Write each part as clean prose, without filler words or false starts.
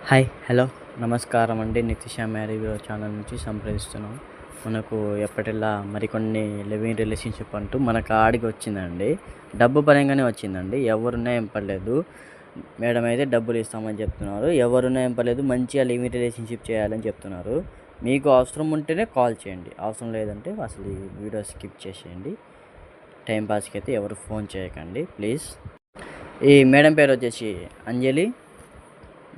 Hi hello నమస్కారం అండి. Nitisha మ్యారీవ్ channel నుంచి సంప్రదిస్తున్నాం. మనకు ఎప్పటిలా మరికొన్ని లివింగ్ రిలేషన్షిప్ అంటూ మన కాడికి వచ్చిందండి. డబ్బు పరంగానే వచ్చిందండి. ఎవరున్నా ఏం పర్లేదు, మేడం అయితే డబ్బులు ఇస్తామని చెప్తున్నారు. ఎవరున్నా ఏం పర్లేదు, మంచిగా లివింగ్ రిలేషన్షిప్ చేయాలని చెప్తున్నారు. మీకు అవసరం ఉంటేనే కాల్ చేయండి, అవసరం లేదంటే అసలు ఈ వీడియో స్కిప్ చేసేయండి. టైంపాస్కి అయితే ఎవరు ఫోన్ చేయకండి ప్లీజ్. ఈ మేడం పేరు వచ్చేసి అంజలి,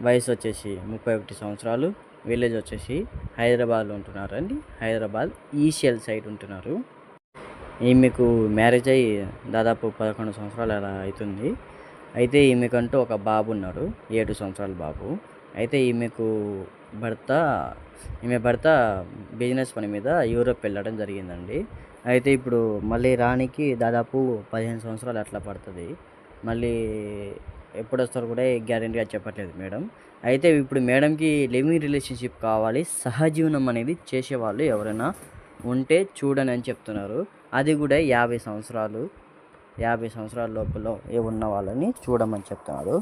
వయసు వచ్చేసి 31 సంవత్సరాలు, విలేజ్ వచ్చేసి హైదరాబాద్లో ఉంటున్నారు అండి. హైదరాబాద్ ఈసీఎల్ సైడ్ ఉంటున్నారు. ఈమెకు మ్యారేజ్ అయ్యి దాదాపు 11 సంవత్సరాలు అలా అవుతుంది. అయితే ఈమెకంటూ ఒక బాబు ఉన్నాడు, 7 సంవత్సరాల బాబు. అయితే ఈమె భర్త బిజినెస్ పని మీద యూరోప్ వెళ్ళడం జరిగిందండి. అయితే ఇప్పుడు మళ్ళీ రానికి దాదాపు 15 సంవత్సరాలు అట్లా పడుతుంది. మళ్ళీ ఎప్పుడు వస్తారో కూడా గ్యారెంటీగా చెప్పట్లేదు మేడం. అయితే ఇప్పుడు మేడంకి లివింగ్ రిలేషన్షిప్ కావాలి, సహజీవనం అనేది చేసేవాళ్ళు ఎవరైనా ఉంటే చూడని అని చెప్తున్నారు. అది కూడా 50 సంవత్సరాల లోపల ఉన్న వాళ్ళని చూడమని చెప్తున్నారు.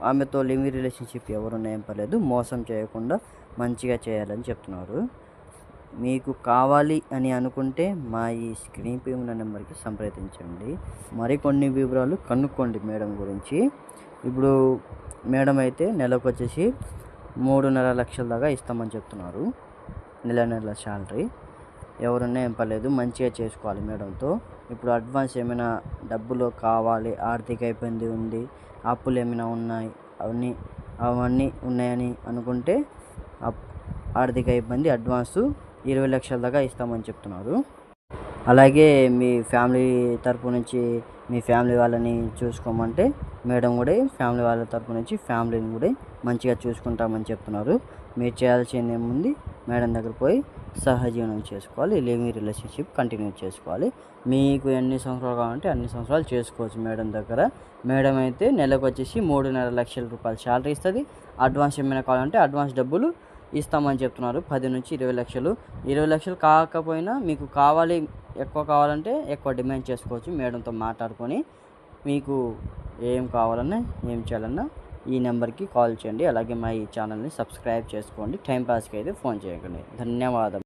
ఆమెతో లివింగ్ రిలేషన్షిప్ ఎవరున్నా ఏం పర్లేదు, మోసం చేయకుండా మంచిగా చేయాలని చెప్తున్నారు. మీకు కావాలి అని అనుకుంటే మా ఈ స్క్రీన్ పై ఉన్న నెంబర్కి సంప్రదించండి. మరికొన్ని వివరాలు కనుక్కోండి మేడం గురించి. ఇప్పుడు మేడం అయితే నెలకు వచ్చేసి 3.5 లక్షల దాకా ఇస్తామని చెప్తున్నారు. నెల శాలరీ. ఎవరున్నా ఏం పర్లేదు, మంచిగా చేసుకోవాలి మేడంతో. ఇప్పుడు అడ్వాన్స్ ఏమైనా డబ్బులు కావాలి, ఆర్థిక ఇబ్బంది ఉంది, అప్పులు ఏమైనా ఉన్నాయి, అవన్నీ ఉన్నాయని అనుకుంటే ఆర్థిక ఇబ్బంది అడ్వాన్సు 20 లక్షల దాకా ఇస్తామని చెప్తున్నారు. అలాగే మీ ఫ్యామిలీ తరపు నుంచి మీ ఫ్యామిలీ వాళ్ళని చూసుకోమంటే మేడం కూడా ఫ్యామిలీ వాళ్ళ తరపు నుంచి ఫ్యామిలీని కూడా మంచిగా చూసుకుంటామని చెప్తున్నారు. మీరు చేయాల్సింది ఏముంది, మేడం దగ్గర పోయి సహజీవనం చేసుకోవాలి, లివింగ్ రిలేషన్షిప్ కంటిన్యూ చేసుకోవాలి. మీకు ఎన్ని సంవత్సరాలు కావాలంటే అన్ని సంవత్సరాలు చేసుకోవచ్చు మేడం దగ్గర. మేడం అయితే నెలకు వచ్చేసి 3.5 లక్షల రూపాయలు శాలరీ ఇస్తుంది. అడ్వాన్స్ ఏమైనా కావాలంటే అడ్వాన్స్ డబ్బులు ఇస్తామని చెప్తున్నారు. 10 నుంచి 20 లక్షలు. 20 లక్షలు కాకపోయినా మీకు ఎక్కువ కావాలంటే ఎక్కువ డిమాండ్ చేసుకోవచ్చు మేడంతో మాట్లాడుకొని. మీకు ఏం కావాలన్నా ఏం చేయాలన్నా ఈ నెంబర్కి కాల్ చేయండి. అలాగే మా ఈ ఛానల్ని సబ్స్క్రైబ్ చేసుకోండి. టైంపాస్కి అయితే ఫోన్ చేయకండి. ధన్యవాదాలు.